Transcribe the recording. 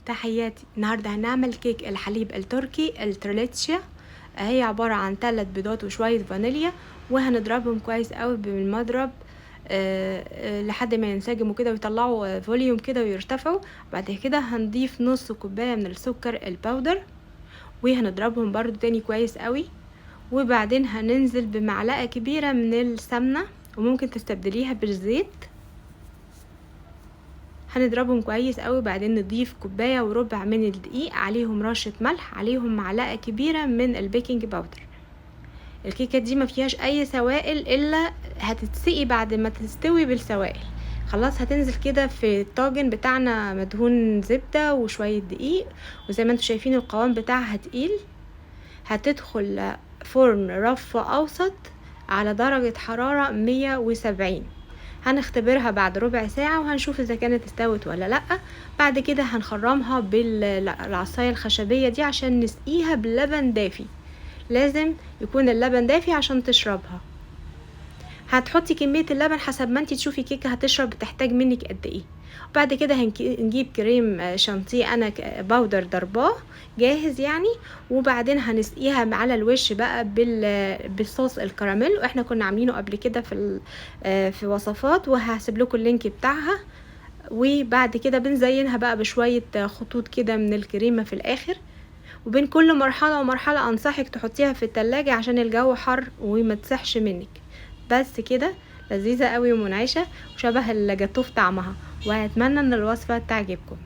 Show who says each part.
Speaker 1: تحياتي. النهارده هنعمل كيك الحليب التركي التريليتشيا. هي عبارة عن 3 بيضات وشوية فانيليا، وهنضربهم كويس قوي بالمضرب لحد ما ينسجموا كده ويطلعوا فوليوم كده ويرتفعوا. بعد كده هنضيف نص كوباية من السكر الباودر، وهنضربهم برضو تاني كويس قوي. وبعدين هننزل بمعلقة كبيرة من السمنة، وممكن تستبدليها بالزيت. هنضربهم كويس قوي. بعدين نضيف كوبايه وربع من الدقيق، عليهم رشه ملح، عليهم معلقه كبيره من البيكنج باودر. الكيكه دي ما فيهاش اي سوائل، الا هتتسقي بعد ما تستوي بالسوائل. خلاص هتنزل كده في الطاجن بتاعنا مدهون زبده وشويه دقيق، وزي ما انتم شايفين القوام بتاعها تقيل. هتدخل فرن رف اوسط على درجه حراره 170. هنختبرها بعد ربع ساعة وهنشوف اذا كانت استوت ولا لا. بعد كده هنخرمها بالعصاية الخشبية دي عشان نسقيها باللبن دافي. لازم يكون اللبن دافي عشان تشربها. هتحطي كمية اللبن حسب ما انتي تشوفي كيكة هتشرب بتحتاج منك قد ايه. وبعد كده هنجيب كريم شانتيه انا باودر ضرباه جاهز يعني. وبعدين هنسقيها على الوش بقى بالصوص الكراميل، واحنا كنا عاملينه قبل كده في وصفات، وهسيب لكم اللينك بتاعها. وبعد كده بنزينها بقى بشوية خطوط كده من الكريمة في الاخر. وبين كل مرحلة ومرحلة انصحك تحطيها في التلاجة عشان الجو حر وما تسحش منك. بس كده لذيذة قوي ومنعشة وشبه الجاتوه في طعمها، واتمنى ان الوصفة تعجبكم.